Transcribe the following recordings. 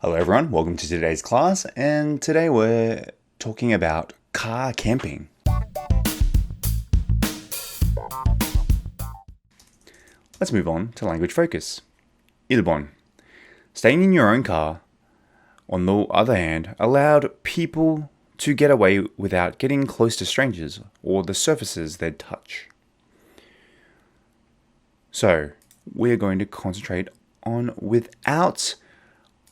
Hello everyone, welcome to today's class, and today we're talking about car camping. Let's move on to language focus. 1번. Staying in your own car, on the other hand, allowed people to get away without getting close to strangers or the surfaces they'd touch. So, we're going to concentrate on without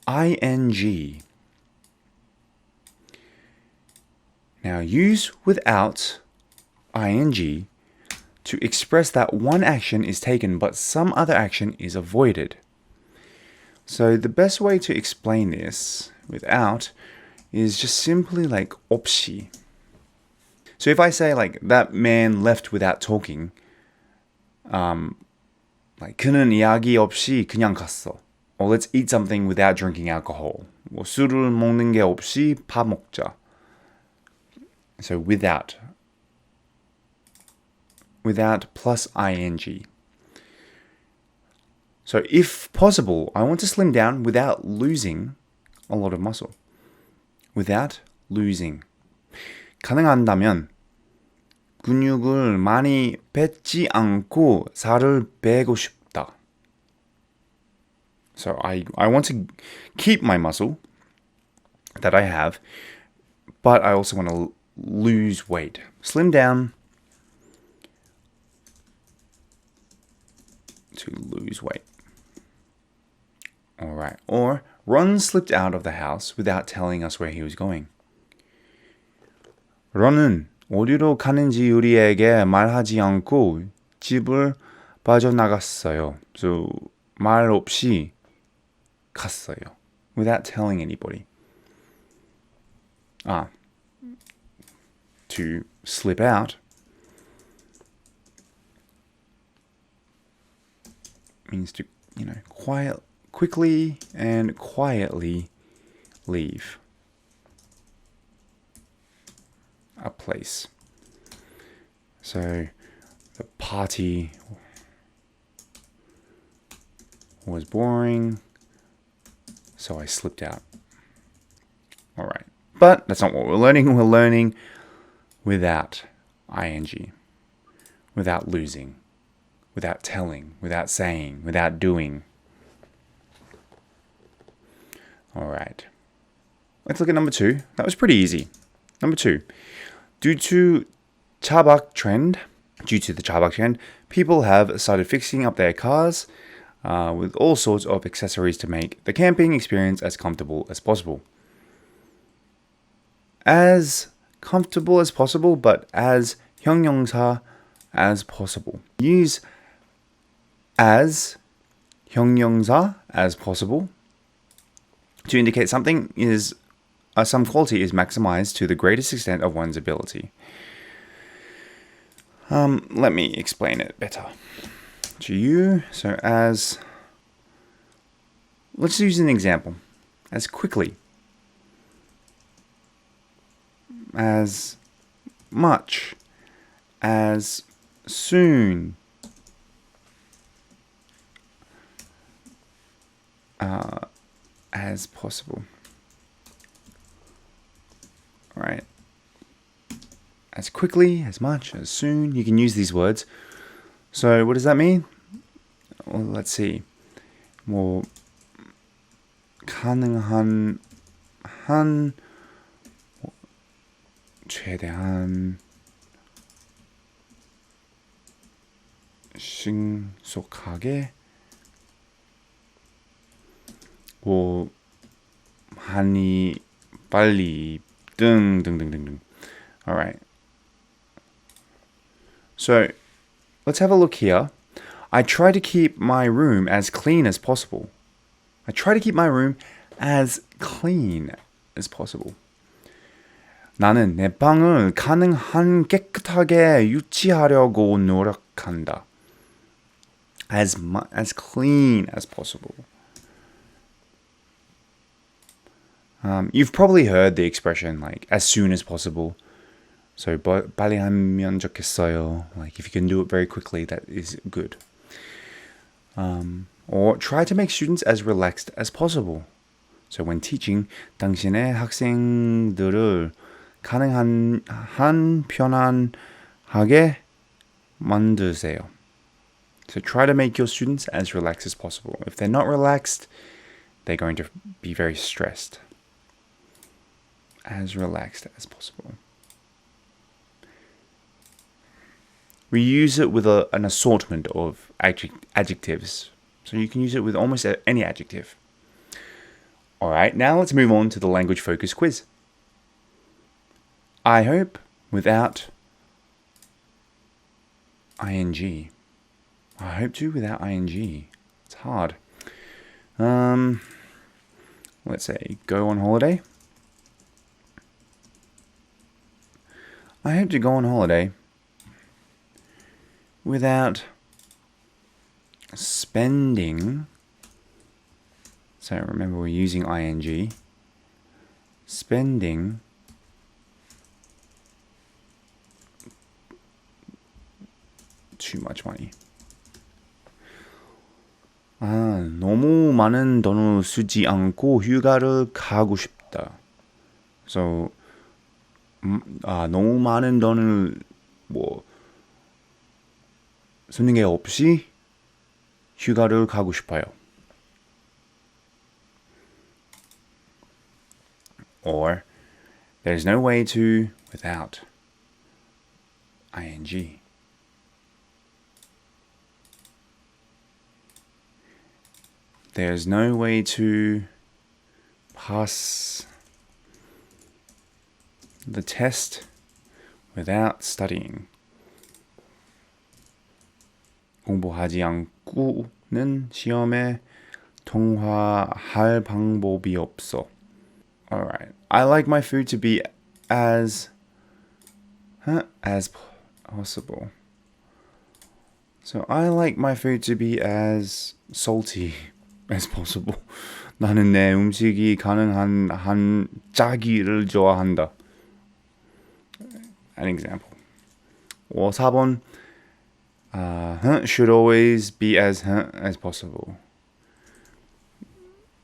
ing. Now use without ing to express that one action is taken but some other action is avoided. So the best way to explain this without is just simply like 없이. So if I say like that man left without talking, like 그는 이야기 없이 그냥 갔어. Or let's eat something without drinking alcohol. 뭐 술을 먹는 게 없이 밥 먹자. So without plus ing. So if possible, I want to slim down without losing a lot of muscle. Without losing. 가능한다면 근육을 많이 뱉지 않고 살을 빼고 싶다. So I want to keep my muscle that I have, but I also want to lose weight. Slim down to lose weight. All right. Or Ron slipped out of the house without telling us where he was going. 런은 어디로 가는지 우리에게 말하지 않고 집을 빠져나갔어요. So 말 없이 갔어요. Without telling anybody. To slip out means to, quickly and quietly leave a place. So the party was boring, so I slipped out. All right. But that's not what we're learning. We're learning without ing, without losing, without telling, without saying, without doing. All right. Let's look at number 2. That was pretty easy. Number 2. Due to the 차박 trend, people have started fixing up their cars with all sorts of accessories to make the camping experience as comfortable as possible. As comfortable as possible, but as 형용사 as possible. Use as 형용사 as possible to indicate something is some quality is maximized to the greatest extent of one's ability. Let me explain it better to you. So let's use an example. As quickly, as much, as soon, as possible. All right. As quickly, as much, as soon. You can use these words. So what does that mean? Well, let's see. 뭐 가능한 한 최대한 신속하게 뭐 많이 빨리 등등등등등. All right. So let's have a look here. I try to keep my room as clean as possible. I try to keep my room as clean as possible. 나는 내 방을 가능한 깨끗하게 유지하려고 노력한다. As clean as possible. You've probably heard the expression like as soon as possible. So 빨리 하면 좋겠어요. Like if you can do it very quickly, that is good. Or try to make students as relaxed as possible. So when teaching, 당신의 학생들을 가능한 한 편안하게 만드세요. So try to make your students as relaxed as possible. If they're not relaxed, they're going to be very stressed. As relaxed as possible. We use it with an assortment of adjectives. So you can use it with almost any adjective. All right, now let's move on to the language focus quiz. I hope without ing. I hope to without ing. It's hard. Let's say go on holiday. I hope to go on holiday without spending. So remember, we're using ing. Spending too much money. 너무 많은 돈을 쓰지 않고 휴가를 가고 싶다. So, 너무 많은 돈을 쓰는 게 없이 휴가를 가고 싶어요. Or, there's no way to without ing. There's no way to pass the test without studying. 공부하지 않고는 시험에 통과할 방법이 없어. Alright. I like my food to be as possible. So I like my food to be as salty as possible. 나는 내 음식이 가능한 한 짜기를 좋아한다. An example. or 4번 should always be as possible.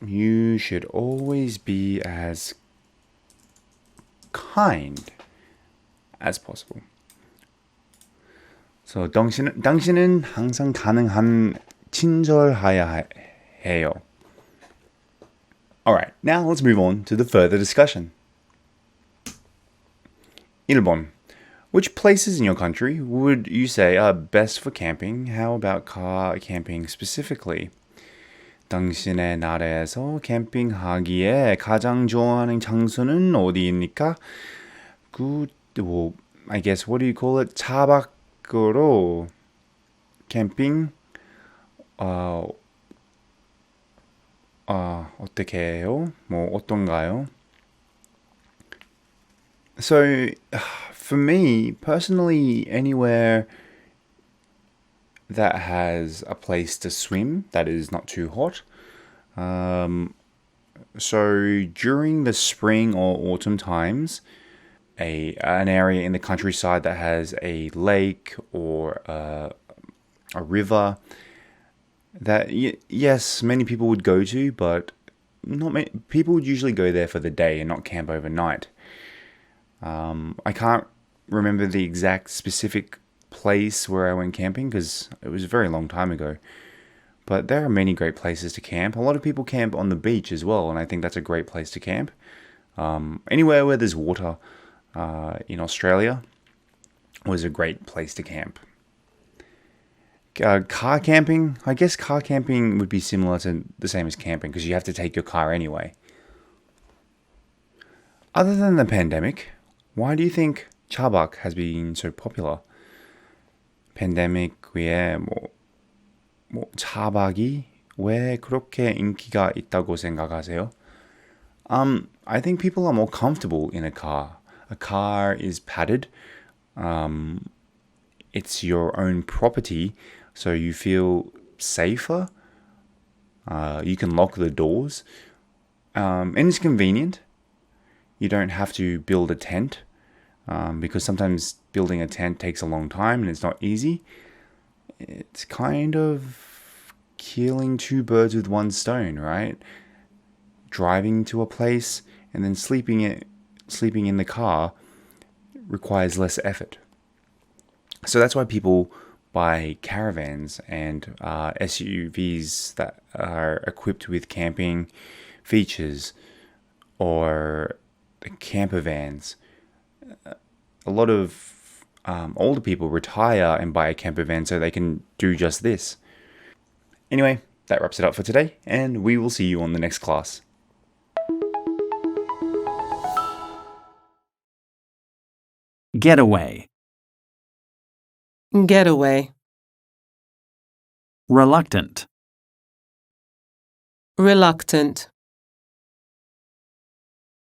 You should always be as kind as possible. So 당신은 항상 가능한 친절해야 해요. Alright, now let's move on to the further discussion. 1번. Which places in your country would you say are best for camping? How about car camping specifically? 당신의 나라에서 캠핑하기에 가장 좋아하는 장소는 어디입니까? I guess, what do you call it? 차 밖으로 캠핑 어떻게 해요? 어떤가요? So, for me, personally, anywhere that has a place to swim that is not too hot. So during the spring or autumn times, an area in the countryside that has a lake or a river that yes, many people would go to, but not many people would usually go there for the day and not camp overnight. I can't remember the exact specific place where I went camping because it was a very long time ago. But there are many great places to camp. A lot of people camp on the beach as well, and I think that's a great place to camp. Anywhere where there's water in Australia was a great place to camp. Car camping, I guess car camping would be similar to the same as camping because you have to take your car anyway. Other than the pandemic, why do you think 차박 has been so popular? 팬데믹 위에 차박이 왜 그렇게 인기가 있다고 생각하세요? I think people are more comfortable in a car. A car is padded. It's your own property, so you feel safer. You can lock the doors. And it's convenient. You don't have to build a tent. Because sometimes building a tent takes a long time and it's not easy. It's kind of killing two birds with one stone, right? driving to a place and then sleeping in the car requires less effort. So that's why people buy caravans and SUVs that are equipped with camping features or camper vans. A lot of older people retire and buy a camper van so they can do just this. Anyway, that wraps it up for today, and we will see you on the next class. Getaway. Getaway. Reluctant. Reluctant.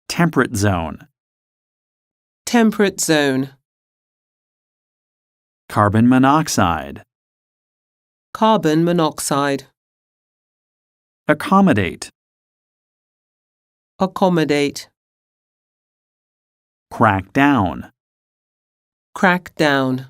Temperate zone. Temperate zone. Carbon monoxide. Carbon monoxide. Accommodate. Accommodate. Crack down. Crack down.